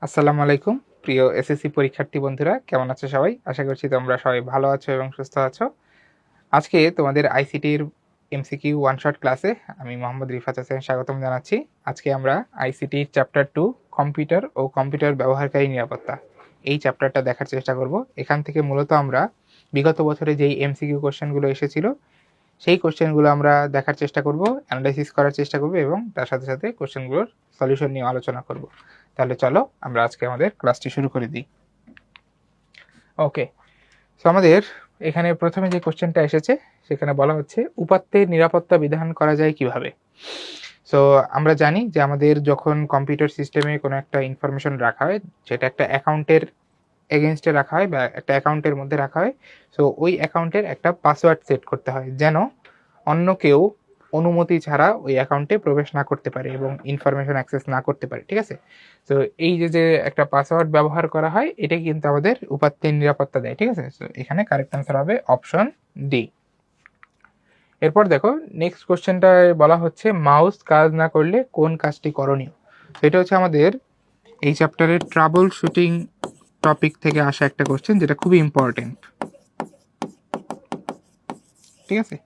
আসসালামু আলাইকুম প্রিয় এসএসসি পরীক্ষার্থী বন্ধুরা, কেমন আছো সবাই? আশা করছি তোমরা সবাই ভালো আছো এবং সুস্থ আছো। আজকে তোমাদের আইসিটির এমসিকিউ ওয়ান শট ক্লাসে আমি মোহাম্মদ রিফাত হোসেন স্বাগতম জানাচ্ছি। আজকে আমরা আইসিটির চ্যাপ্টার 2 কম্পিউটার ও কম্পিউটার ব্যবহারকারী নিরাপত্তা এই চ্যাপ্টারটা দেখার চেষ্টা করব। এখান থেকে মূলত আমরা বিগত বছরে যেই এমসিকিউ কোশ্চেনগুলো এসেছিল সেই কোশ্চেনগুলো আমরা দেখার চেষ্টা করব, অ্যানালাইসিস করার চেষ্টা করব এবং তার সাথে সাথে কোশ্চেনগুলোর সলিউশন নিয়ে আলোচনা করব। তাহলে চলো আমরা আজকে আমাদের ক্লাসটি শুরু করে দিই। ওকে, সো আমাদের এখানে প্রথমে যে কোশ্চেনটা এসেছে সেখানে বলা হচ্ছে উপাত্তের নিরাপত্তা বিধান করা যায় কিভাবে। সো আমরা জানি যে আমাদের যখন কম্পিউটার সিস্টেমে কোনো একটা ইনফরমেশন রাখা হয়, যেটা একটা অ্যাকাউন্টের এগেনস্টে রাখা হয় বা একটা অ্যাকাউন্টের মধ্যে রাখা হয়, সো ওই অ্যাকাউন্টের একটা পাসওয়ার্ড সেট করতে হয় যেন অন্য কেউ অনুমতি ছাড়া ওই অ্যাকাউন্টে প্রবেশ না করতে পারে এবং ইনফরমেশন অ্যাক্সেস না করতে পারে। ঠিক আছে, তো এই যে একটা পাসওয়ার্ড ব্যবহার করা হয়, এটা কিন্তু আমাদের উপাত্তের নিরাপত্তা দেয়। ঠিক আছে, তো এখানে কারেক্ট অ্যান্সার হবে অপশন ডি। এরপর দেখো নেক্সট কোশ্চেনটায় বলা হচ্ছে মাউস কাজ না করলে কোন কাজটি করণীয়। তো এটা হচ্ছে আমাদের এই চ্যাপ্টারের ট্রাবল শুটিং টপিক থেকে আসা একটা কোশ্চেন, যেটা খুবই ইম্পর্টেন্ট। ঠিক আছে,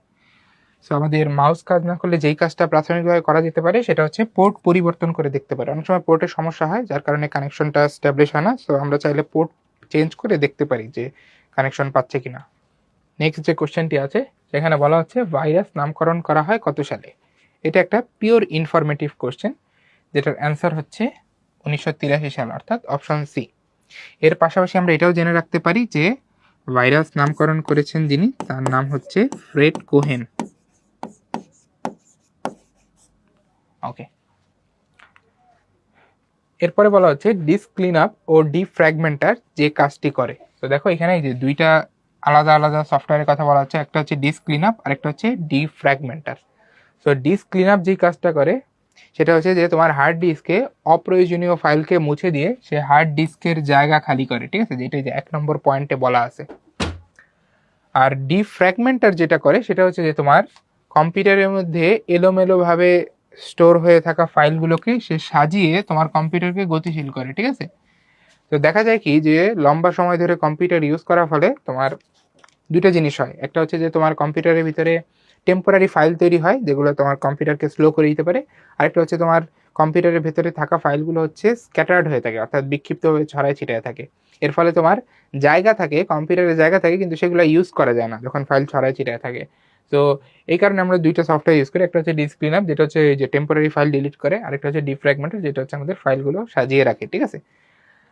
সো আমাদের মাউস কাজ না করলে যেই কাজটা প্রাথমিকভাবে করা যেতে পারে সেটা হচ্ছে পোর্ট পরিবর্তন করে দেখতে পারে। অনেক সময় পোর্টের সমস্যা হয় যার কারণে কানেকশনটা স্ট্যাবলিশ হয় না, সো আমরা চাইলে পোর্ট চেঞ্জ করে দেখতে পারি যে কানেকশন পাচ্ছে কিনা। নেক্সট যে কোশ্চেনটি আছে সেখানে বলা হচ্ছে ভাইরাস নামকরণ করা হয় কত সালে। এটা একটা পিওর ইনফরমেটিভ কোশ্চেন, যেটার অ্যান্সার হচ্ছে 1983 সাল, অর্থাৎ অপশন সি। এর পাশাপাশি আমরা এটাও জেনে রাখতে পারি যে ভাইরাস নামকরণ করেছেন যিনি, তার নাম হচ্ছে ফ্রেড কোহেন। ওকে, এরপরে বলা হচ্ছে ডিস্ক ক্লিন আপ ও ডিফ্র্যাগমেন্টার যে কাজটি করে। তো দেখো এখানে যে দুইটা আলাদা আলাদা সফটওয়্যারের কথা বলা হচ্ছে, একটা হচ্ছে ডিস্ক ক্লিন আপ আর একটা হচ্ছে defragmenter. So disk clean up যেই কাজটা করে সেটা হচ্ছে যে তোমার হার্ড ডিস্কে অপ্রয়োজনীয় ফাইলকে মুছে দিয়ে সে হার্ড ডিস্কের জায়গা খালি করে। ঠিক আছে, যেটা যে 1 নম্বর পয়েন্টে বলা আছে। আর ডিফ্র্যাগমেন্টার যেটা করে সেটা হচ্ছে যে তোমার কম্পিউটারের মধ্যে এলোমেলোভাবে স্টোর হয়ে থাকা ফাইলগুলোকে সে সাজিয়ে তোমার কম্পিউটারকে গতিশীল করে। ঠিক আছে, তো দেখা যায় কি যে লম্বা সময় ধরে কম্পিউটার ইউজ করার ফলে তোমার দুইটা জিনিস হয়। একটা হচ্ছে যে তোমার কম্পিউটারের ভিতরে টেম্পোরারি ফাইল তৈরি হয় যেগুলো তোমার কম্পিউটারকে স্লো করে দিতে পারে। আরেকটা হচ্ছে তোমার কম্পিউটারের ভেতরে থাকা ফাইলগুলো হচ্ছে স্ক্যাটার্ড হয়ে থাকে, অর্থাৎ বিক্ষিপ্তভাবে ছড়ায় ছিটায় থাকে। এর ফলে তোমার জায়গা থাকে, কম্পিউটারের জায়গা থাকে, কিন্তু সেগুলো ইউজ করা যায় না যখন ফাইল ছড়ায় ছিটায় থাকে। তো এই কারণে আমরা দুইটা সফটওয়্যার ইউজ করি, একটা হচ্ছে ডিস্ক ক্লিন আপ যেটা হচ্ছে যে টেম্পোরারি ফাইল ডিলিট করে, আরেকটা হচ্ছে ডিফ্র্যাগমেন্টার যেটা হচ্ছে আমাদের ফাইলগুলো সাজিয়ে রাখে। ঠিক আছে,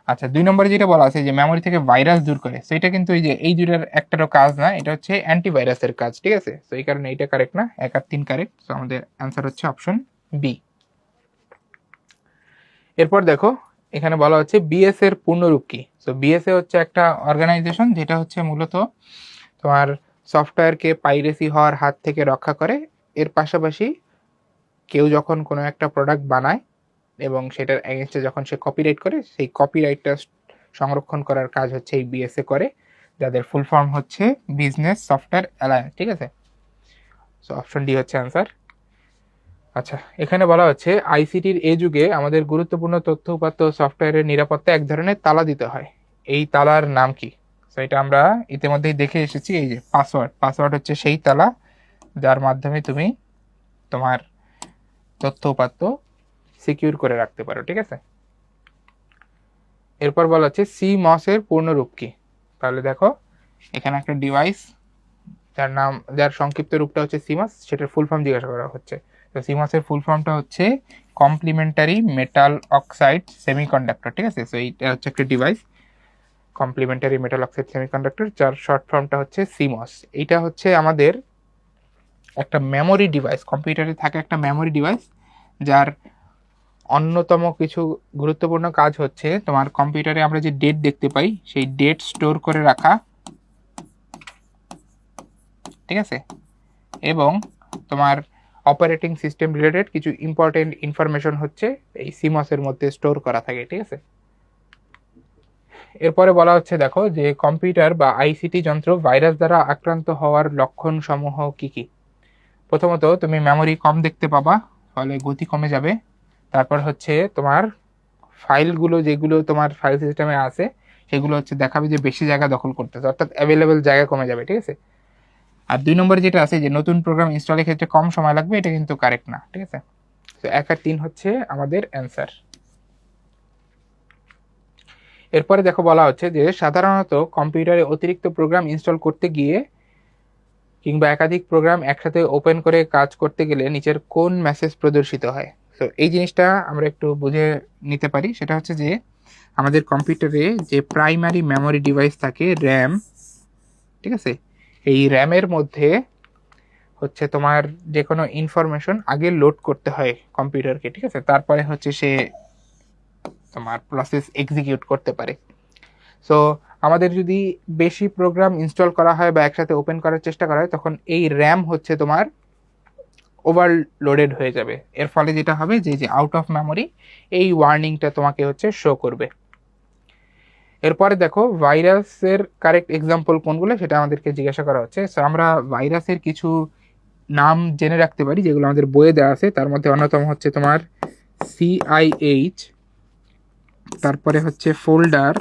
আচ্ছা 2 নম্বরে যেটা বলা আছে যে মেমোরি থেকে ভাইরাস দূর করে, তো এটা কিন্তু এই দুইটার একটারও কাজ না, এটা হচ্ছে অ্যান্টিভাইরাসের কাজ। ঠিক আছে, তো এই কারণে এটা কারেক্ট না, 1 আর 3 কারেক্ট। তো আমাদের অ্যান্সার হচ্ছে অপশন বি। এরপর দেখো এখানে বলা হচ্ছে বিএস এর পূর্ণরূপ কি। তো বিএসএ হচ্ছে একটা অর্গানাইজেশন যেটা হচ্ছে মূলত তোমার সফটওয়্যারকে পাইরেসি হওয়ার হাত থেকে রক্ষা করে। এর পাশাপাশি কেউ যখন কোনো একটা প্রোডাক্ট বানায় এবং সেটার এগেনস্টে যখন সে কপিরাইট করে, সেই কপিরাইটটা সংরক্ষণ করার কাজ হচ্ছে এই বিএসএ করে, যাদের ফুল ফর্ম হচ্ছে বিজনেস সফটওয়্যার অ্যালায়েন্স। ঠিক আছে, সো অপশন ডি হচ্ছে অ্যান্সার। আচ্ছা, এখানে বলা হচ্ছে আইসিটির এই যুগে আমাদের গুরুত্বপূর্ণ তথ্য উপাত্ত সফটওয়্যারের নিরাপত্তা এক ধরনের তালা দিতে হয়, এই তালার নাম কি। তো এটা আমরা ইতিমধ্যেই দেখে এসেছি, এই যে পাসওয়ার্ড। পাসওয়ার্ড হচ্ছে সেই তালা যার মাধ্যমে তুমি তোমার তথ্য উপাত্ত সিকিউর করে রাখতে পারো। ঠিক আছে, এরপর বলা হচ্ছে সিমস এর পূর্ণরূপ কি। তাহলে দেখো এখানে একটা ডিভাইস যার সংক্ষিপ্ত রূপটা হচ্ছে সিমস, সেটার ফুল ফর্ম জিজ্ঞাসা করা হচ্ছে। তো সিমস এর ফুল ফর্মটা হচ্ছে কমপ্লিমেন্টারি মেটাল অক্সাইড সেমিকন্ডাক্টর। ঠিক আছে, তো এইটা হচ্ছে একটা device complementary metal oxide semiconductor, যার শর্ট ফর্মটা হচ্ছে সিমস। এইটা হচ্ছে আমাদের একটা মেমোরি ডিভাইস, কম্পিউটারে থাকে একটা মেমোরি ডিভাইস, যার অন্যতম কিছু গুরুত্বপূর্ণ কাজ হচ্ছে তোমার কম্পিউটারে আমরা যে ডেট দেখতে পাই সেই ডেট স্টোর করে রাখা। ঠিক আছে, এবং তোমার অপারেটিং সিস্টেম রিলেটেড কিছু ইম্পর্টেন্ট ইনফরমেশন হচ্ছে এই সিমসের মধ্যে স্টোর করা থাকে। ঠিক আছে, এরপরে বলা হচ্ছে দেখো যে কম্পিউটার বা আইসিটি যন্ত্র ভাইরাস দ্বারা আক্রান্ত হওয়ার লক্ষণ সমূহ কি কি। প্রথমত তুমি মেমোরি কম দেখতে পাবা, ফলে গতি কমে যাবে। তারপর হচ্ছে তোমার ফাইলগুলো যেগুলো তোমার ফাইল সিস্টেমে আছে সেগুলো হচ্ছে দেখাবে যে বেশি জায়গা দখল করতেছে, অর্থাৎ অ্যাভেলেবেল জায়গা কমে যাবে, ঠিক আছে। আর 2 নম্বরে যেটা আছে যে নতুন প্রোগ্রাম ইনস্টলের ক্ষেত্রে কম সময় লাগবে, এটা কিন্তু কারেক্ট না, ঠিক আছে। তো 1 আর 3 হচ্ছে আমাদের অ্যান্সার। এরপরে দেখো বলা হচ্ছে যে সাধারণত কম্পিউটারে অতিরিক্ত প্রোগ্রাম ইনস্টল করতে গিয়ে কিংবা একাধিক প্রোগ্রাম একসাথে ওপেন করে কাজ করতে গেলে নিচের কোন মেসেজ প্রদর্শিত হয়। তো এই জিনিসটা আমরা একটু বুঝে নিতে পারি। সেটা হচ্ছে যে আমাদের কম্পিউটারে যে প্রাইমারি মেমোরি ডিভাইস থাকে র্যাম, ঠিক আছে, এই র্যামের মধ্যে হচ্ছে তোমার যে কোনো ইনফরমেশন আগে লোড করতে হয় কম্পিউটারকে, ঠিক আছে, তারপরে হচ্ছে সে তোমার প্রসেস এক্সিকিউট করতে পারে। সো আমাদের যদি বেশি প্রোগ্রাম ইনস্টল করা হয় বা একসাথে ওপেন করার চেষ্টা করা হয়, তখন এই র্যাম হচ্ছে তোমার ওভারলোডেড হয়ে যাবে। এর ফলে যেটা হবে যে আউট অফ মেমোরি, এই ওয়ার্নিংটা তোমাকে হচ্ছে শো করবে। এরপরে দেখো ভাইরাসের কারেক্ট এক্সাম্পল কোনগুলো সেটা আমাদেরকে জিজ্ঞাসা করা হচ্ছে। সো আমরা ভাইরাসের কিছু নাম জেনে রাখতে পারি যেগুলো আমাদের বইয়ে দেওয়া আছে। তার মধ্যে অন্যতম হচ্ছে তোমার CIH, তারপরে হচ্ছে ফোল্ডার,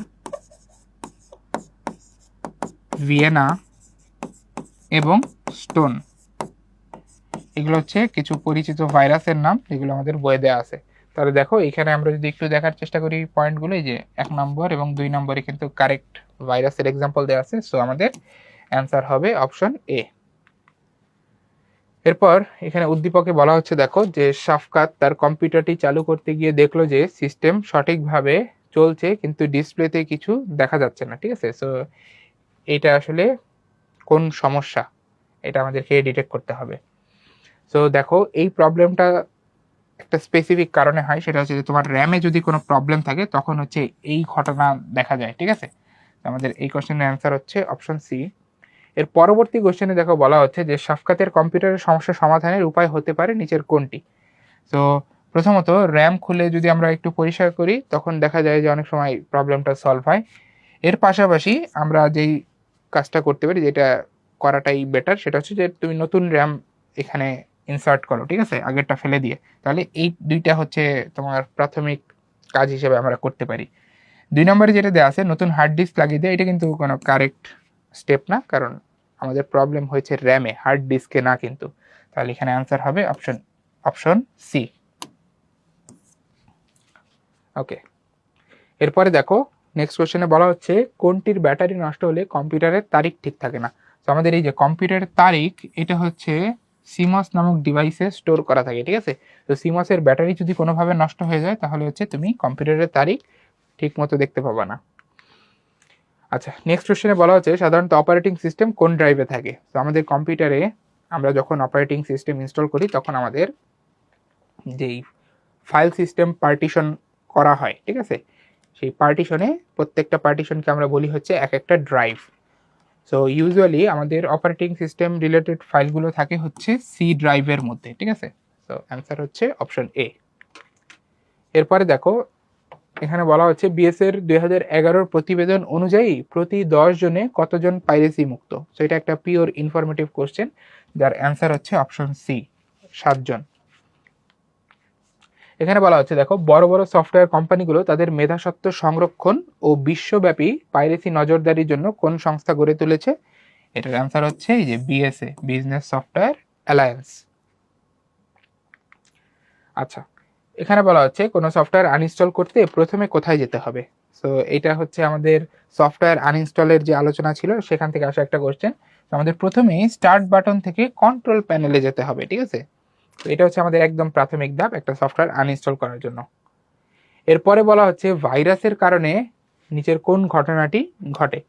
ভিয়েনা এবং স্টোন। এগুলো হচ্ছে কিছু পরিচিত ভাইরাসের নাম যেগুলো আমাদের বইয়ে দেওয়া আছে। তাহলে দেখো এখানে আমরা যদি একটু দেখার চেষ্টা করি পয়েন্টগুলো, এই যে 1 নম্বর এবং 2 নম্বরে কিন্তু কারেক্ট ভাইরাসের এক্সাম্পল দেওয়া আছে। সো আমাদের অ্যান্সার হবে অপশন এ। এরপর এখানে উদ্দীপকে বলা হচ্ছে দেখো যে শাফকাত তার কম্পিউটারটি চালু করতে গিয়ে দেখলো যে সিস্টেম সঠিকভাবে চলছে কিন্তু ডিসপ্লেতে কিছু দেখা যাচ্ছে না, ঠিক আছে। সো এটা আসলে কোন সমস্যা, এটা আমাদেরকে ডিটেক্ট করতে হবে। সো দেখো এই প্রবলেমটা একটা স্পেসিফিক কারণে হয়, সেটা হচ্ছে যে তোমার র্যামে যদি কোনো প্রবলেম থাকে তখন হচ্ছে এই ঘটনা দেখা যায়, ঠিক আছে। আমাদের এই কোশ্চেনের অ্যান্সার হচ্ছে অপশন সি। এর পরবর্তী কোশ্চেনে দেখো বলা হচ্ছে যে শাফকাতের কম্পিউটারের সমস্যা সমাধানের উপায় হতে পারে নিচের কোনটি। তো প্রথমত র্যাম খুলে যদি আমরা একটু পরিষ্কার করি তখন দেখা যায় যে অনেক সময় প্রবলেমটা সলভ হয়। এর পাশাপাশি আমরা যেই কাজটা করতে পারি, যেটা করাটাই বেটার, সেটা হচ্ছে যে তুমি নতুন র্যাম এখানে ইনসার্ট করো, ঠিক আছে, আগেরটা ফেলে দিয়ে। তাহলে এই দুইটা হচ্ছে তোমার প্রাথমিক কাজ হিসেবে আমরা করতে পারি। 2 নম্বরে যেটা দেওয়া আছে নতুন হার্ড ডিস্ক লাগিয়ে দেয়, এটা কিন্তু কোনো কারেক্ট স্টেপ না, কারণ আমাদের প্রবলেম হয়েছে র্যামে, হার্ড ডিস্কে না কিন্তু। তাহলে এখানে অ্যান্সার হবে অপশন সি। ওকে, এরপরে দেখো নেক্সট কোশ্চেনে বলা হচ্ছে কোনটির ব্যাটারি নষ্ট হলে কম্পিউটারের তারিখ ঠিক থাকে না। তো আমাদের এই যে কম্পিউটারের তারিখ, এটা হচ্ছে সিমস নামক ডিভাইসে স্টোর করা থাকে, ঠিক আছে। তো সিমসের ব্যাটারি যদি কোনোভাবে নষ্ট হয়ে যায় তাহলে হচ্ছে তুমি কম্পিউটারের তারিখ ঠিক মতো দেখতে পাবা না। আচ্ছা, নেক্সট কোশ্চেনে বলা হচ্ছে সাধারণত অপারেটিং সিস্টেম কোন ড্রাইভে থাকে। তো আমাদের কম্পিউটারে আমরা যখন অপারেটিং সিস্টেম ইনস্টল করি তখন আমাদের যেই ফাইল সিস্টেম পার্টিশন করা হয়, ঠিক আছে, সেই পার্টিশনে প্রত্যেকটা পার্টিশনকে আমরা বলি হচ্ছে এক একটা ড্রাইভ। সো ইউজুয়ালি আমাদের অপারেটিং সিস্টেম রিলেটেড ফাইলগুলো থাকে হচ্ছে সি ড্রাইভের মধ্যে, ঠিক আছে। সো অ্যান্সার হচ্ছে অপশন এ। এরপরে দেখো এখানে বলা হচ্ছে বিএস এর 2011 প্রতিবেদন অনুযায়ী প্রতি 10 জনে কতজন পাইরেসি মুক্ত। সো এটা একটা পিওর ইনফরমেটিভ কোশ্চেন, যার অ্যান্সার হচ্ছে অপশন সি, 7 জন। এখানে বলা হচ্ছে দেখো বড় বড় সফটওয়্যার কোম্পানিগুলো তাদের মেধাস্বত্ব সংরক্ষণ ও বিশ্বব্যাপী পাইরেসি নজরদারির জন্য কোন সংস্থা গড়ে তুলেছে। এটার অ্যান্সার হচ্ছে এই যে বিএসএ, বিজনেস সফটওয়্যার অ্যালায়েন্স। আচ্ছা, এখানে বলা হচ্ছে কোনো সফটওয়্যার আনইনস্টল করতে প্রথমে কোথায় যেতে হবে। সো এটা হচ্ছে আমাদের সফটওয়্যার আনইনস্টলের যে আলোচনা ছিল সেখান থেকে আসা একটা কোশ্চেন। আমাদের প্রথমেই স্টার্ট বাটন থেকে কন্ট্রোল প্যানেলে যেতে হবে, ঠিক আছে। তো এটা হচ্ছে আমাদের একদম প্রাথমিক ধাপ একটা সফটওয়্যার আনইনস্টল করার জন্য। এরপরে বলা হচ্ছে ভাইরাসের কারণে নিচের কোন ঘটনাটি ঘটে।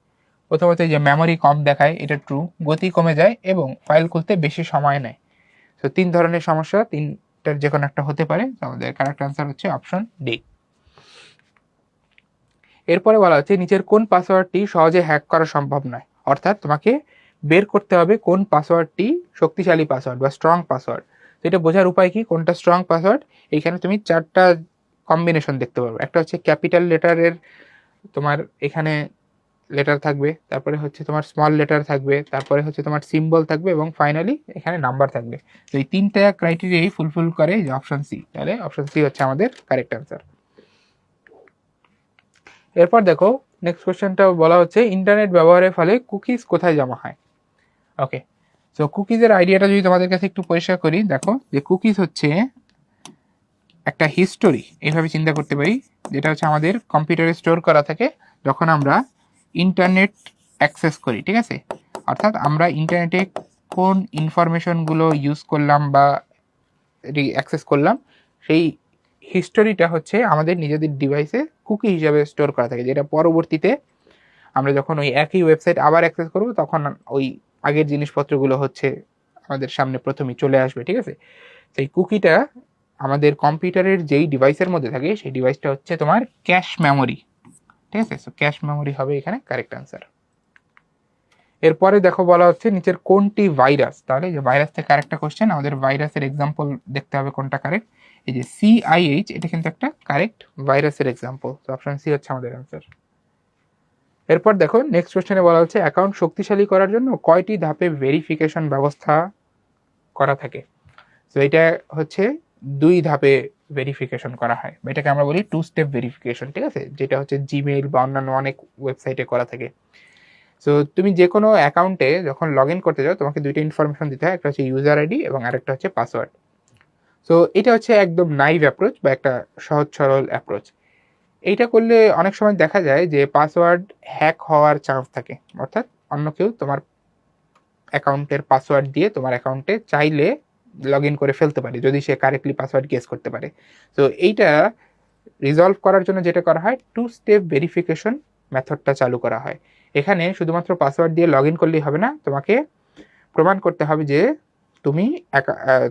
প্রথমত যে মেমোরি কম দেখায়, এটা ট্রু, গতি কমে যায় এবং ফাইল খুলতে বেশি সময় নেয়। তো 3 ধরনের সমস্যা, 3টার যে কোনো একটা হতে পারে। আমাদের কারেক্ট অ্যান্সার হচ্ছে অপশন ডি। এরপরে বলা হচ্ছে নিচের কোন পাসওয়ার্ডটি সহজে হ্যাক করা সম্ভব নয়। অর্থাৎ তোমাকে বের করতে হবে কোন পাসওয়ার্ডটি শক্তিশালী পাসওয়ার্ড বা স্ট্রং পাসওয়ার্ড। তো এটা বোঝার উপায় কি, কোনটা স্ট্রং পাসওয়ার্ড। এইখানে তুমি 4টা কম্বিনেশন দেখতে পারবে। একটা হচ্ছে ক্যাপিটাল লেটারের তোমার এখানে লেটার থাকবে, তারপরে হচ্ছে তোমার স্মল লেটার থাকবে, তারপরে হচ্ছে তোমার সিম্বল থাকবে এবং ফাইনালি এখানে নাম্বার থাকবে। তো এই 3টা ক্রাইটেরিয়াই ফুলফিল করে যে অপশন সি। তাহলে অপশন সি হচ্ছে আমাদের কারেক্ট অ্যান্সার। এরপর দেখো নেক্সট কোশ্চেনটা বলা হচ্ছে ইন্টারনেট ব্যবহারের ফলে কুকিজ কোথায় জমা হয়। ওকে, সো কুকিজের আইডিয়াটা যদি তোমাদের কাছে একটু পরিষ্কার করি, দেখো যে কুকিজ হচ্ছে একটা হিস্টোরি, এইভাবে চিন্তা করতে পারি, যেটা হচ্ছে আমাদের কম্পিউটারে স্টোর করা থাকে যখন আমরা ইন্টারনেট অ্যাক্সেস করি, ঠিক আছে। অর্থাৎ আমরা ইন্টারনেটে কোন ইনফরমেশনগুলো ইউজ করলাম বা অ্যাক্সেস করলাম, সেই হিস্টোরিটা হচ্ছে আমাদের নিজেদের ডিভাইসে কুকি হিসাবে স্টোর করা থাকে, যেটা পরবর্তীতে আমরা যখন ওই একই ওয়েবসাইট আবার অ্যাক্সেস করবো তখন ওই আগের জিনিসপত্রগুলো হচ্ছে আমাদের সামনে প্রথমেই চলে আসবে, ঠিক আছে। সেই কুকিটা আমাদের কম্পিউটারের যেই ডিভাইসের মধ্যে থাকে সেই ডিভাইসটা হচ্ছে তোমার ক্যাশ মেমোরি, ঠিক আছে। সো ক্যাশ মেমোরি হবে এখানে কারেক্ট অ্যান্সার। এরপরে দেখো বলা হচ্ছে নিচের কোনটি ভাইরাস, তাহলে যে ভাইরাস থেকে আরেকটা কোশ্চেন, আমাদের ভাইরাসের এক্সাম্পল দেখতে হবে কোনটা কারেক্ট। এই যে CIH, এটা কিন্তু একটা কারেক্ট ভাইরাসের এক্সাম্পল, তো অপশন সি হচ্ছে আমাদের অ্যান্সার। এরপর দেখো নেক্সট কোশ্চেনে বলা হচ্ছে অ্যাকাউন্ট শক্তিশালী করার জন্য কয়টি ধাপে ভেরিফিকেশন ব্যবস্থা করা থাকে। তো এটা হচ্ছে 2 ধাপে ভেরিফিকেশন করা হয়, এটাকে আমরা বলি 2 স্টেপ ভেরিফিকেশন, ঠিক আছে, যেটা হচ্ছে জিমেইল বা অন্যান্য অনেক ওয়েবসাইটে করা থাকে। সো তুমি যে কোনো অ্যাকাউন্টে যখন লগ ইন করতে যাও তোমাকে 2টা ইনফরমেশন দিতে হয়, একটা হচ্ছে ইউজার আইডি এবং আরেকটা হচ্ছে পাসওয়ার্ড। সো এটা হচ্ছে একদম নাইভ অ্যাপ্রোচ বা একটা সহজ সরল অ্যাপ্রোচ। এইটা করলে অনেক সময় দেখা যায় যে পাসওয়ার্ড হ্যাক হওয়ার চান্স থাকে, অর্থাৎ অন্য কেউ তোমার অ্যাকাউন্টের পাসওয়ার্ড দিয়ে তোমার অ্যাকাউন্টে চাইলে লগ ইন করে ফেলতে পারে যদি সে কারেক্টলি পাসওয়ার্ড গেস করতে পারে। তো এইটা রিজলভ করার জন্য যেটা করা হয় 2 স্টেপ ভেরিফিকেশন মেথডটা চালু করা হয়। এখানে শুধুমাত্র পাসওয়ার্ড দিয়ে লগ ইন করলেই হবে না, তোমাকে প্রমাণ করতে হবে যে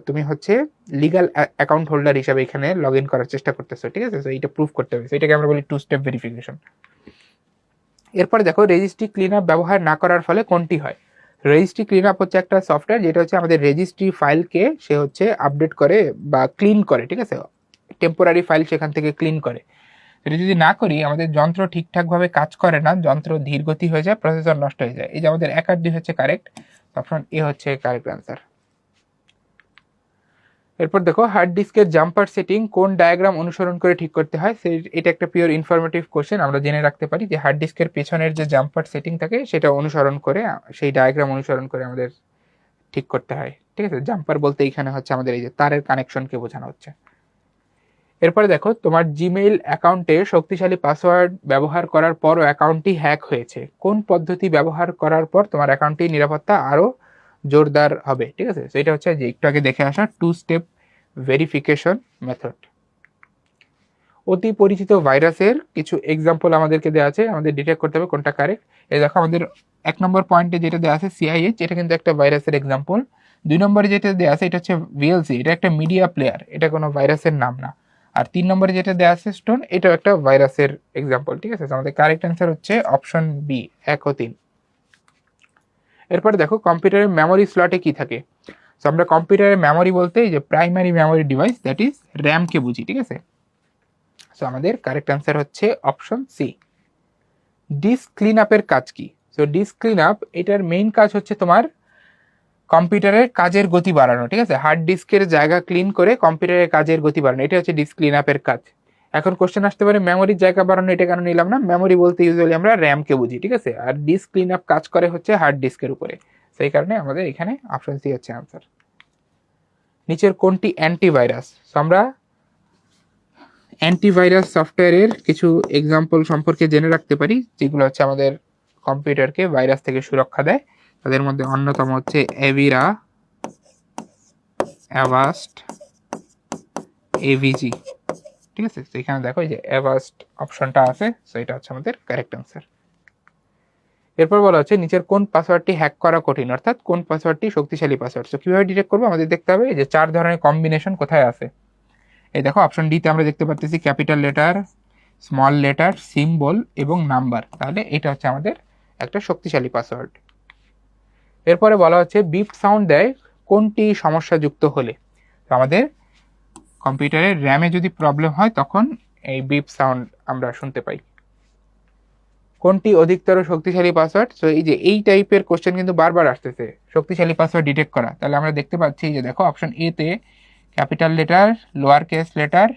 তুমি হচ্ছে লিগাল অ্যাকাউন্ট হোল্ডার হিসাবে এখানে লগ ইন করার চেষ্টা করতেছো, ঠিক আছে। তো এইটা প্রুভ করতে হবে, এটাকে আমরা বলি 2 স্টেপ ভেরিফিকেশন। এরপর দেখো রেজিস্ট্রি ক্লিন আপ ব্যবহার না করার ফলে কোনটি হয়। রেজিস্ট্রি ক্লিন আপ হচ্ছে একটা সফটওয়্যার যেটা হচ্ছে আমাদের রেজিস্ট্রি ফাইলকে সে হচ্ছে আপডেট করে বা ক্লিন করে, ঠিক আছে, টেম্পোরারি ফাইল সেখান থেকে ক্লিন করে। এটা যদি না করি আমাদের যন্ত্র ঠিকঠাকভাবে কাজ করে না, যন্ত্র ধীরগতি হয়ে যায়, প্রসেসর নষ্ট হয়ে যায়। এই যে আমাদের 1 আর 2 হচ্ছে কারেক্ট, অপশন এ হচ্ছে কারেক্ট অ্যান্সার। এরপর দেখো হার্ড ডিস্কের জাম্পার সেটিং কোন ডায়াগ্রাম অনুসরণ করে ঠিক করতে হয়। এটা একটা পিওর ইনফরমেটিভ কোশ্চেন, আমরা জেনে রাখতে পারি যে হার্ড ডিস্কের পেছনের যে জাম্পার সেটিং থাকে সেটা অনুসরণ করে, সেই ডায়াগ্রাম অনুসরণ করে আমাদের ঠিক করতে হয়, ঠিক আছে। জাম্পার বলতে এখানে হচ্ছে আমাদের এই যে তারের কানেকশনকে বোঝানো হচ্ছে। এরপরে দেখো তোমার জিমেইল অ্যাকাউন্টে শক্তিশালী পাসওয়ার্ড ব্যবহার করার পরও অ্যাকাউন্টটি হ্যাক হয়েছে, কোন পদ্ধতি ব্যবহার করার পর তোমার অ্যাকাউন্টটির নিরাপত্তা আরও জোরদার হবে, ঠিক আছে। তো এটা হচ্ছে যে একটু আগে দেখে আসা 2 স্টেপ ভেরিফিকেশন মেথড। অতি পরিচিত ভাইরাসের কিছু এক্সাম্পল আমাদেরকে দেওয়া আছে, আমাদের ডিটেক্ট করতে হবে কোনটা কারেক্ট। এই দেখো আমাদের 1 নম্বর পয়েন্টে যেটা দেওয়া আছে CIH, এটা কিন্তু একটা ভাইরাসের এক্সাম্পল। 2 নম্বরে যেটা দেওয়া আছে এটা হচ্ছে VLC, এটা একটা মিডিয়া প্লেয়ার, এটা কোনো ভাইরাসের নাম না। আর 3 নম্বরে যেটা দেওয়া আছে স্টোন, এটাও একটা ভাইরাসের এক্সাম্পল, ঠিক আছে। আমাদের কারেক্ট অ্যান্সার হচ্ছে অপশন বি 1 ও 3। এরপরে দেখো কম্পিউটারের মেমোরি স্লটে কি থাকে। সো আমরা কম্পিউটারের মেমোরি বলতে যে primary memory device, that is র্যামকে বুঝি, ঠিক আছে। সো আমাদের কারেক্ট অ্যান্সার হচ্ছে অপশন সি। ডিস্ক ক্লিন আপের কাজ কি। সো ডিস্ক ক্লিন আপ এটার মেইন কাজ হচ্ছে তোমার কম্পিউটারের কাজের গতি বাড়ানো, ঠিক আছে। হার্ড ডিস্কের জায়গা ক্লিন করে কম্পিউটারের কাজের গতি বাড়ানো, এটা হচ্ছে ডিস্ক ক্লিন আপের কাজ। এখন কোশ্চেন আসতে পারে মেমোরির জায়গা বাড়ানো, এটা কেন নিলাম না। মেমোরি বলতে ইউজুয়ালি আমরা র্যামকে বুঝি, ঠিক আছে, আর ডিস্ক ক্লিন আপ কাজ করে হচ্ছে হার্ড ডিস্কের উপরে, সেই কারণে আমাদের এখানে অপশন সি হচ্ছে আনসার। নিচের কোনটি অ্যান্টিভাইরাস। সো আমরা অ্যান্টিভাইরাস সফটওয়্যারের কিছু এক্সাম্পল সম্পর্কে জেনে রাখতে পারি, যেগুলো হচ্ছে আমাদের কম্পিউটারকে ভাইরাস থেকে সুরক্ষা দেয়। তাদের মধ্যে অন্যতম হচ্ছে এভিরা, অ্যাভাস্ট, এভিজি, ঠিক আছে। তো এখানে দেখো যে অ্যাভাস্ট অপশনটা আছে, সো এটা হচ্ছে আমাদের কারেক্ট অ্যান্সার। এরপর বলা হচ্ছে নিচের কোন পাসওয়ার্ডটি হ্যাক করা কঠিন, অর্থাৎ কোন পাসওয়ার্ডটি শক্তিশালী পাসওয়ার্ড। সো কিভাবে ডিটেক্ট করবো, আমাদের দেখতে হবে যে 4 ধরনের কম্বিনেশন কোথায় আছে। এই দেখো অপশন ডিতে আমরা দেখতে পাচ্ছি capital letter, small letter, symbol এবং নাম্বার, তাহলে এটা হচ্ছে আমাদের একটা শক্তিশালী পাসওয়ার্ড। এরপরে বলা হচ্ছে বিপ সাউন্ড দেয় কোনটি সমস্যাযুক্ত হলে। তো আমাদের কম্পিউটারের র্যামে যদি প্রবলেম হয় তখন এই বিপ সাউন্ড আমরা শুনতে পাই। কোনটি অধিকতর শক্তিশালী পাসওয়ার্ড। সো এই যে এই টাইপের কোশ্চেন কিন্তু বারবার আসতেছে, শক্তিশালী পাসওয়ার্ড ডিটেক্ট করা। তাহলে আমরা দেখতে পাচ্ছি যে দেখো অপশন এ তে capital letter, lower case letter,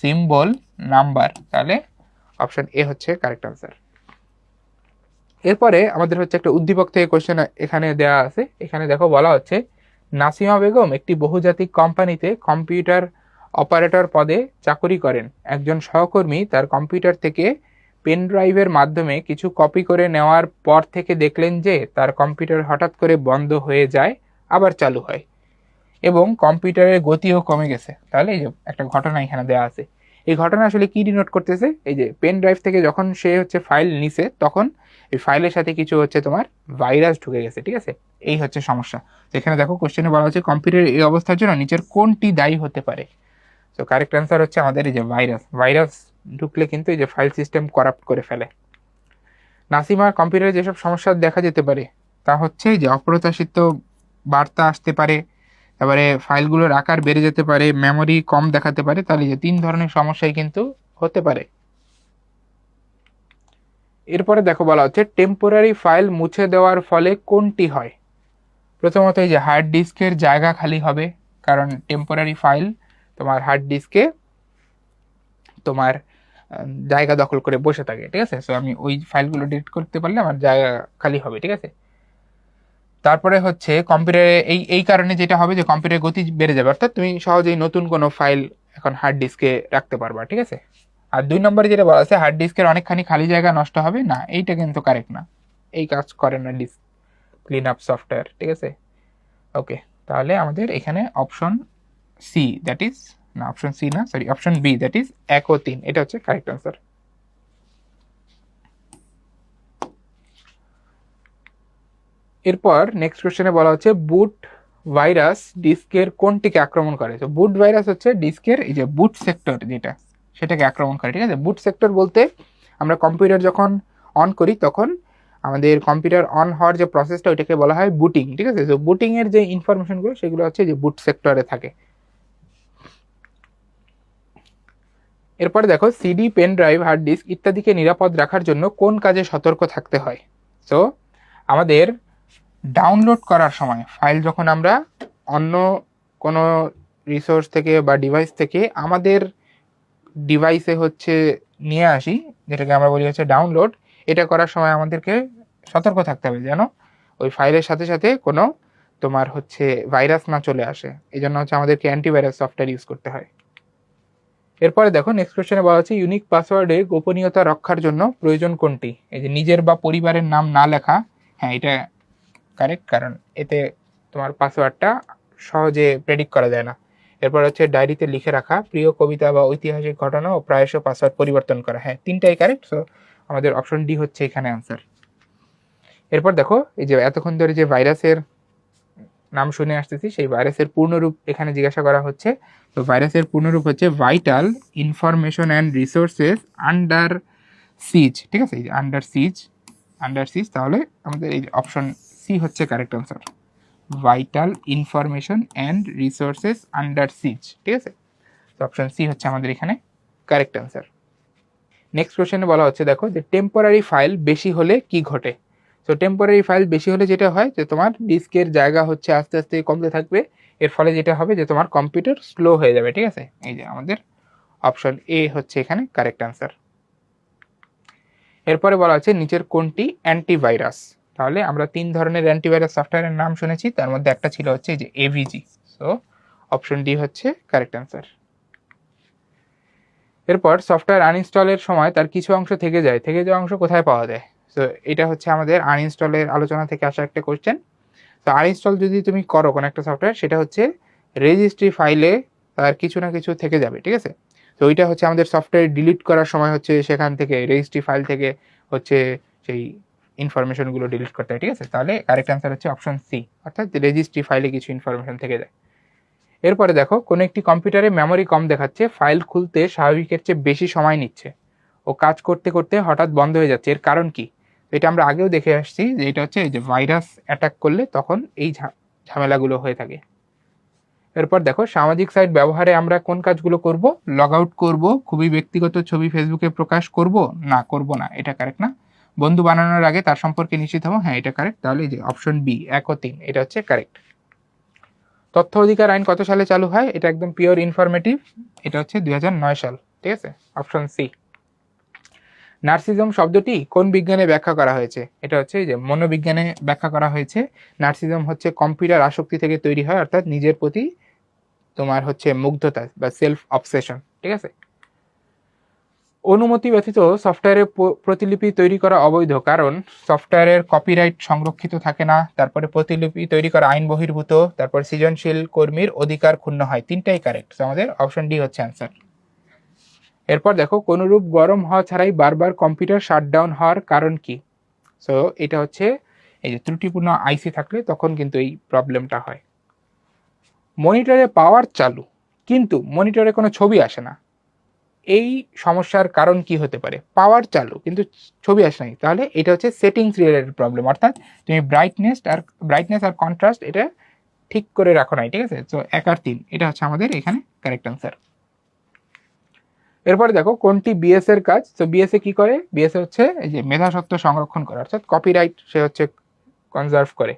symbol, number, তাহলে অপশন এ হচ্ছে কারেক্ট আনসার। এরপরে আমাদের হচ্ছে একটা উদ্দীপক থেকে কোশ্চেন এখানে দেওয়া আছে। এখানে দেখো বলা হচ্ছে নাসিমা বেগম একটি বহুজাতিক কোম্পানিতে কম্পিউটার অপারেটর পদে চাকুরি করেন। একজন সহকর্মী তার কম্পিউটার থেকে পেন ড্রাইভের মাধ্যমে কিছু কপি করে নেওয়ার পর থেকে দেখলেন যে তার কম্পিউটার হঠাৎ করে বন্ধ হয়ে যায়, আবার চালু হয় এবং কম্পিউটারের গতিও কমে গেছে। তাহলে এই যে একটা ঘটনা এখানে দেওয়া আছে। এই ঘটনা আসলে কি ডিনোট করতেছে? এই যে পেন ড্রাইভ থেকে যখন সে হচ্ছে ফাইল নিছে, তখন এই ফাইলের সাথে কিছু হচ্ছে তোমার ভাইরাস ঢুকে গেছে, ঠিক আছে? এই হচ্ছে সমস্যা। এখানে দেখো কোশ্চেনে বলা হচ্ছে কম্পিউটারের এই অবস্থার জন্য নিচের কোনটি দায়ী হতে পারে? তো কারেক্ট অ্যান্সার হচ্ছে আমাদের এই যে ভাইরাস ঢুকলে কিন্তু এই যে ফাইল সিস্টেম করাপ্ট করে ফেলে। নাসিমার কম্পিউটারে যেসব সমস্যা দেখা যেতে পারে তা হচ্ছে যে অপ্রত্যাশিত বার্তা আসতে পারে, তারপরে ফাইলগুলোর আকার বেড়ে যেতে পারে, মেমোরি কম দেখাতে পারে। তাহলে যে 3 ধরনের সমস্যাই কিন্তু হতে পারে। এরপরে দেখো বলা হচ্ছে টেম্পোরারি ফাইল মুছে দেওয়ার ফলে কোনটি হয়? প্রথমত এই যে হার্ড ডিস্কের জায়গা খালি হবে, কারণ টেম্পোরারি ফাইল তোমার হার্ড ডিস্কে তোমার জায়গা দখল করে বসে থাকে, ঠিক আছে? সো আমি ওই ফাইলগুলো ডিলিট করতে পারলে আমার জায়গা খালি হবে, ঠিক আছে? তারপরে হচ্ছে কম্পিউটারে এই কারণে যেটা হবে যে কম্পিউটারের গতি বেড়ে যাবে, অর্থাৎ তুমি সহজেই নতুন কোনো ফাইল এখন হার্ড ডিস্কে রাখতে পারবা, ঠিক আছে? আর 2 নম্বরে যেটা বলা আছে হার্ড ডিস্কের অনেকখানি খালি জায়গা নষ্ট হবে না, এইটা কিন্তু কারেক্ট না। এই কাজ করে না ডিস্ক ক্লিন আপ সফটওয়্যার, ঠিক আছে? ওকে, তাহলে আমাদের এখানে অপশন সি দ্যাট ইজ না, অপশন সি না, sorry, option B that is 1 ও 3 এটা হচ্ছে কারেক্ট আনসার। এরপর নেক্সট কোশ্চেনে বলা হচ্ছে বুট ভাইরাস ডিস্কের কোনটিকে আক্রমণ করে? তো বুট ভাইরাস হচ্ছে ডিস্কের এই যে বুট সেক্টর যেটা, সেটাকে আক্রমণ করে, ঠিক আছে? বুট সেক্টর বলতে আমরা কম্পিউটার যখন অন করি তখন আমাদের কম্পিউটার অন হওয়ার যে প্রসেসটা ওইটাকে বলা হয় বুটিং, ঠিক আছে? তো বুটিং এর যে ইনফরমেশনগুলো সেগুলো হচ্ছে যে বুট সেক্টরে থাকে। এরপরে দেখো CD, pen drive, hard disk ইত্যাদিকে নিরাপদ রাখার জন্য কোন কাজে সতর্ক থাকতে হয়? তো আমাদের ডাউনলোড করার সময় ফাইল যখন আমরা অন্য কোনো রিসোর্স থেকে বা ডিভাইস থেকে আমাদের ডিভাইসে হচ্ছে নিয়ে আসি, যেটাকে আমরা বলি হচ্ছে ডাউনলোড, এটা করার সময় আমাদেরকে সতর্ক থাকতে হবে যেন ওই ফাইলের সাথে সাথে কোনো তোমার হচ্ছে ভাইরাস না চলে আসে। এই জন্য হচ্ছে আমাদেরকে অ্যান্টিভাইরাস সফটওয়্যার ইউজ করতে হয়। এরপরে দেখো নেক্সট কোশ্চেনে বলা হচ্ছে ইউনিক পাসওয়ার্ডে গোপনীয়তা রক্ষার জন্য প্রয়োজন কোনটি? এই যে নিজের বা পরিবারের নাম না লেখা, হ্যাঁ এটা কারেক্ট, কারণ এতে তোমার পাসওয়ার্ডটা সহজে প্রেডিক্ট করা যায় না। এরপর হচ্ছে ডায়েরিতে লিখে রাখা, প্রিয় কবিতা বা ঐতিহাসিক ঘটনা ও প্রায়শ পাসওয়ার্ড পরিবর্তন করা, হ্যাঁ তিনটাই কারেক্ট। সো আমাদের অপশন ডি হচ্ছে এখানে আনসার। এরপর দেখো এই যে এতক্ষণ ধরে যে ভাইরাসের নাম শুনে আসতেছি, সেই ভাইরাসের পূর্ণরূপ এখানে জিজ্ঞাসা করা হচ্ছে। তো ভাইরাসের পূর্ণরূপ হচ্ছে vital information and resources under siege, ঠিক আছে? আন্ডার সিজ, তাহলে আমাদের এই অপশন সি হচ্ছে correct answer, vital information and resources under siege, ঠিক আছে? তো অপশন সি হচ্ছে আমাদের এখানে কারেক্ট আনসার। নেক্সট কোশ্চেনে বলা হচ্ছে দেখো যে টেম্পোরারি ফাইল বেশি হলে কি ঘটে? তো টেম্পোরারি ফাইল বেশি হলে যেটা হয় যে তোমার ডিস্কের জায়গা হচ্ছে আস্তে আস্তে কমতে থাকবে, এর ফলে যেটা হবে যে তোমার কম্পিউটার স্লো হয়ে যাবে, ঠিক আছে? এই যে আমাদের অপশন এ হচ্ছে এখানে কারেক্ট আনসার। এরপরে বলা হচ্ছে নিচের কোনটি অ্যান্টিভাইরাস? তাহলে আমরা 3 ধরনের অ্যান্টিভাইরাস সফটওয়্যারের নাম শুনেছি, তার মধ্যে একটা ছিল হচ্ছে যে এভিজি। সো অপশন ডি হচ্ছে কারেক্ট অ্যান্সার। এরপর সফটওয়্যার আনইনস্টলের সময় তার কিছু অংশ থেকে যাওয়া অংশ কোথায় পাওয়া যায়? তো এটা হচ্ছে আমাদের আনইনস্টলের আলোচনা থেকে আসা একটা কোশ্চেন। তো আনইনস্টল যদি তুমি করো কোনো একটা সফটওয়্যার, সেটা হচ্ছে রেজিস্ট্রি ফাইলে তার কিছু না কিছু থেকে যাবে, ঠিক আছে? তো ওইটা হচ্ছে আমাদের সফটওয়্যার ডিলিট করার সময় হচ্ছে সেখান থেকে রেজিস্ট্রি ফাইল থেকে হচ্ছে সেই ইনফরমেশনগুলো ডিলিট করতে হয়, ঠিক আছে? তাহলে কারেক্ট অ্যান্সার হচ্ছে অপশন সি, অর্থাৎ রেজিস্ট্রি ফাইলে কিছু ইনফরমেশন থেকে যায়। এরপরে দেখো কোনো একটি কম্পিউটারে মেমোরি কম দেখাচ্ছে, ফাইল খুলতে স্বাভাবিকের চেয়ে বেশি সময় নিচ্ছে ও কাজ করতে করতে হঠাৎ বন্ধ হয়ে যাচ্ছে, এর কারণ কি? এটা আমরা আগেও দেখে আসছি যে এটা হচ্ছে এই যে ভাইরাস অ্যাটাক করলে তখন এই ঝামেলাগুলো হয়ে থাকে। এরপর দেখো সামাজিক সাইট ব্যবহারে আমরা কোন কাজগুলো করব? লগ আউট করব, খুবই ব্যক্তিগত ছবি ফেসবুকে প্রকাশ করব করব না, এটা কারেক্ট না। বন্ধু বানানোর আগে তার সম্পর্কে নিশ্চিত হবো, হ্যাঁ এটা কারেক্ট। তাহলে এই যে অপশন বি 1 ও 3 এটা হচ্ছে কারেক্ট। তথ্য অধিকার আইন কত সালে চালু হয়? এটা একদম পিওর ইনফরমেটিভ, এটা হচ্ছে 2009 সাল, ঠিক আছে? Option C. নার্সিজম শব্দটি কোন বিজ্ঞানে ব্যাখ্যা করা হয়েছে? এটা হচ্ছে যে মনোবিজ্ঞানে ব্যাখ্যা করা হয়েছে। নার্সিজম হচ্ছে কম্পিউটার আসক্তি থেকে তৈরি হয়, অর্থাৎ নিজের প্রতি তোমার হচ্ছে মুগ্ধতা বা সেলফ অবসেশন, ঠিক আছে। অনুমতি ব্যতীত সফটওয়্যারের প্রতিলিপি তৈরি করা অবৈধ, কারণ সফটওয়্যারের কপিরাইট সংরক্ষিত থাকে না, তারপরে প্রতিলিপি তৈরি করা আইন বহির্ভূত, তারপর সৃজনশীল কর্মীর অধিকার ক্ষুণ্ণ হয়। তিনটাই কারেক্ট, আমাদের অপশন ডি হচ্ছে অ্যান্সার। এরপর দেখো, কোনরূপ গরম হওয়া ছাড়াই বারবার কম্পিউটার শাটডাউন হওয়ার কারণ কি? সো এটা হচ্ছে এই যে ত্রুটিপূর্ণ আইসি থাকলে তখন কিন্তু এই প্রবলেমটা হয়। মনিটরে পাওয়ার চালু কিন্তু মনিটরে কোনো ছবি আসে না, এই সমস্যার কারণ কি হতে পারে? পাওয়ার চালু কিন্তু ছবি আসে নাই, তাহলে এটা হচ্ছে সেটিংস রিলেটেড প্রবলেম, অর্থাৎ তুমি ব্রাইটনেস আর কন্ট্রাস্ট এটা ঠিক করে রাখো নাই, ঠিক আছে। তো 1 আর 3 এটা হচ্ছে আমাদের এখানে কারেক্ট অ্যান্সার। এরপরে দেখো, কোনটি বিএস এর কাজ? তো বিএস এ কি করে? বিএস এ হচ্ছে এই যে মেধাস্বত্ব সংরক্ষণ করে, অর্থাৎ কপিরাইট সে হচ্ছে কনজার্ভ করে।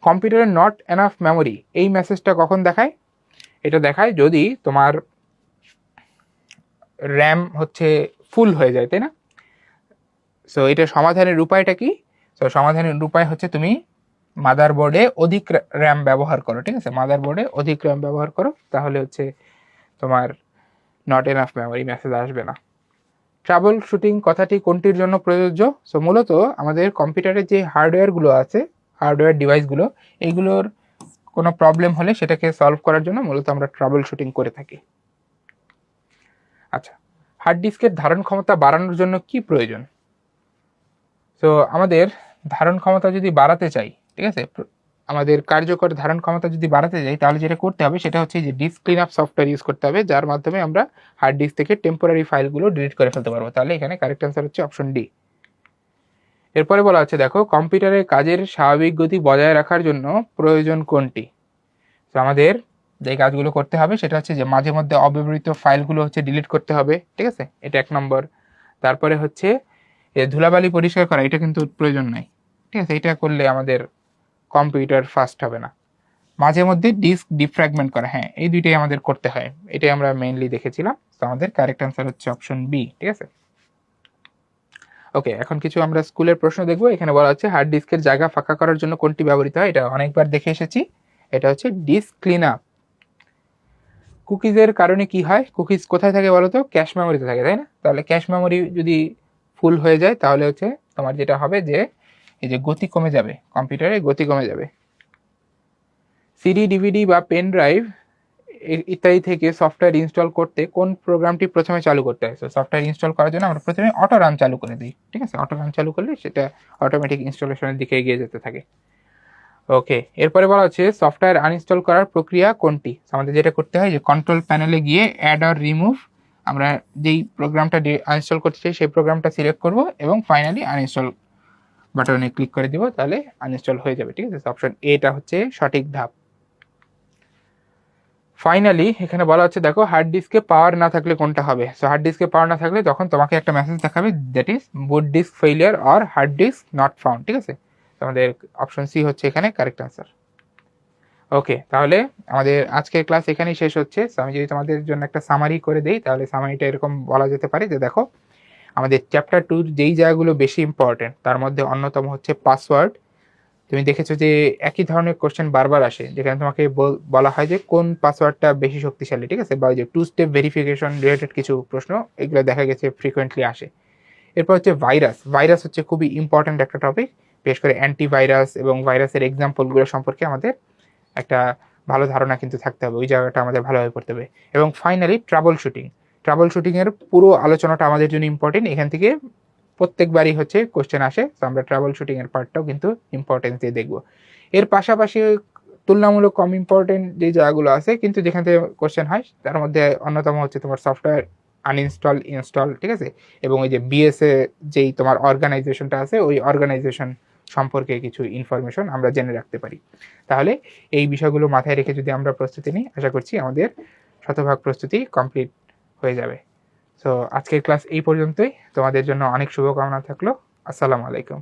কম্পিউটারে নট এনাফ মেমোরি, এই মেসেজটা কখন দেখায়? এটা দেখায় যদি তোমার র্যাম হচ্ছে ফুল হয়ে যায়, তাই না? সো এটা সমাধানের উপায়টা কি? সো সমাধানের উপায় হচ্ছে তুমি মাদারবোর্ডে অধিক র্যাম ব্যবহার করো, ঠিক আছে। মাদারবোর্ডে অধিক র্যাম ব্যবহার করো, তাহলে হচ্ছে তোমার নট এনাফ মেমোরি মেসেজ আসবে না। ট্রাবল শুটিং কথাটি কোনটির জন্য প্রযোজ্য? সো মূলত আমাদের কম্পিউটারের যে হার্ডওয়্যারগুলো আছে, হার্ডওয়্যার ডিভাইসগুলো, এইগুলোর কোনো প্রবলেম হলে সেটাকে সলভ করার জন্য মূলত আমরা ট্রাবল শুটিং করে থাকি। আচ্ছা, হার্ড ডিস্কের ধারণ ক্ষমতা বাড়ানোর জন্য কি প্রয়োজন? তো আমাদের ধারণ ক্ষমতা যদি বাড়াতে চাই, ঠিক আছে, আমাদের কার্যকর ধারণ ক্ষমতা যদি বাড়াতে চাই, তাহলে যেটা করতে হবে সেটা হচ্ছে যে disk clean up software use করতে হবে, যার মাধ্যমে আমরা হার্ড ডিস্ক থেকে টেম্পোরারি ফাইলগুলো ডিলিট করে ফেলতে পারবো। তাহলে এখানে কারেক্ট অ্যান্সার হচ্ছে অপশন ডি। এরপরে বলা হচ্ছে, দেখো, কম্পিউটারের কাজের স্বাভাবিক গতি বজায় রাখার জন্য প্রয়োজন কোনটি? তো আমাদের যে কাজগুলো করতে হবে সেটা হচ্ছে যে মাঝে মধ্যে অব্যবহৃত ফাইলগুলো হচ্ছে ডিলিট করতে হবে, ঠিক আছে, এটা 1 নম্বর। তারপরে হচ্ছে ধুলাবালি পরিষ্কার করা, এটা কিন্তু প্রয়োজন নাই, ঠিক আছে, এটা করলে আমাদের কম্পিউটার ফাস্ট হবে না। মাঝে মধ্যে ডিস্ক ডিফ্র্যাগমেন্ট করা, হ্যাঁ, এই দুইটাই আমাদের করতে হয়, এটাই আমরা মেইনলি দেখেছিলাম। তো আমাদের কারেক্ট অ্যান্সার হচ্ছে অপশন বি, ঠিক আছে। ওকে, এখন কিছু আমরা স্কুলের প্রশ্ন দেখবো। এখানে বলা হচ্ছে হার্ড ডিস্কের জায়গা ফাঁকা করার জন্য কোনটি ব্যবহৃত হয়? এটা অনেকবার দেখে এসেছি, এটা হচ্ছে ডিস্ক ক্লিন আপ। কুকিজের কারণে কি হয়? কুকিজ কোথায় থাকে বলো তো? ক্যাশ মেমোরিতে থাকে, তাই না? তাহলে ক্যাশ মেমোরি যদি ফুল হয়ে যায় তাহলে হচ্ছে তোমার যেটা হবে যে এই যে গতি কমে যাবে, কম্পিউটারে গতি কমে যাবে। সিডি, ডিভিডি বা পেন ড্রাইভ ইত্যাদি থেকে সফটওয়্যার ইনস্টল করতে কোন প্রোগ্রামটি প্রথমে চালু করতে হয়? সফটওয়্যার ইনস্টল করার জন্য আমরা প্রথমে অটো রান চালু করে দিই, ঠিক আছে। অটো রান চালু করলে সেটা অটোমেটিক ইনস্টলেশনের দিকে এগিয়ে যেতে থাকে। ওকে, এরপরে বলা হচ্ছে সফটওয়্যার আনইনস্টল করার প্রক্রিয়া কোনটি? আমাদের যেটা করতে হয় যে কন্ট্রোল প্যানেলে গিয়ে অ্যাড অর রিমুভ, আমরা যেই প্রোগ্রামটা আনইনস্টল করতে চাই সেই প্রোগ্রামটা সিলেক্ট করব এবং ফাইনালি আনইনস্টল বাটনে ক্লিক করে দিব, তাহলে আনইনস্টল হয়ে যাবে, ঠিক আছে। অপশন এটা হচ্ছে সঠিক ধাপ। ফাইনালি এখানে বলা হচ্ছে, দেখো, হার্ড ডিস্কে পাওয়ার না থাকলে কোনটা হবে? সো হার্ড ডিস্কে পাওয়ার না থাকলে তখন তোমাকে একটা মেসেজ দেখাবে, that is boot disk failure or hard disk not found, ঠিক আছে। আমাদের অপশন সি হচ্ছে এখানে কারেক্ট আনসার। ওকে, তাহলে আমাদের আজকের ক্লাস এখানেই শেষ হচ্ছে। আমি যদি তোমাদের জন্য একটা সামারি করে দিই, তাহলে সামারিটা এরকম বলা যেতে পারে যে, দেখো, আমাদের চ্যাপ্টার 2 যেই জায়গাগুলো বেশি ইম্পর্টেন্ট তার মধ্যে অন্যতম হচ্ছে পাসওয়ার্ড। তুমি দেখেছো যে একই ধরনের কোশ্চেন বারবার আসে, যেখানে তোমাকে বলা হয় যে কোন পাসওয়ার্ডটা বেশি শক্তিশালী, ঠিক আছে, বা যে 2 স্টেপ ভেরিফিকেশন রিলেটেড কিছু প্রশ্ন, এগুলো দেখা গেছে ফ্রিকোয়েন্টলি আসে। এরপর হচ্ছে ভাইরাস হচ্ছে খুবই ইম্পর্টেন্ট একটা টপিক, বিশেষ করে অ্যান্টিভাইরাস এবং ভাইরাসের এক্সাম্পলগুলো সম্পর্কে আমাদের একটা ভালো ধারণা কিন্তু থাকতে হবে, ওই জায়গাটা আমাদের ভালোভাবে পড়তে হবে। এবং ফাইনালি ট্রাবল শুটিংয়ের পুরো আলোচনাটা আমাদের জন্য ইম্পর্টেন্ট, এখান থেকে প্রত্যেকবারই হচ্ছে কোশ্চেন আসে, তো আমরা ট্রাবল শুটিংয়ের পার্টটাও কিন্তু ইম্পর্টেন্স দিয়ে দেখবো। এর পাশাপাশি তুলনামূলক কম ইম্পর্টেন্ট যে জায়গাগুলো আছে কিন্তু যেখান থেকে কোশ্চেন হয় তার মধ্যে অন্যতম হচ্ছে তোমার সফটওয়্যার ইনস্টল, ঠিক আছে, এবং ওই যে বিএসএ যেই তোমার অর্গানাইজেশনটা আছে ওই অর্গানাইজেশন সম্পর্কে কিছু ইনফরমেশন আমরা জেনে রাখতে পারি। তাহলে এই বিষয়গুলো মাথায় রেখে যদি আমরা প্রস্তুতি নিই, আশা করছি আমাদের শতভাগ প্রস্তুতি কমপ্লিট হয়ে যাবে। সো আজকের ক্লাস এই পর্যন্তই, তোমাদের জন্য অনেক শুভকামনা থাকলো। আসসালামু আলাইকুম।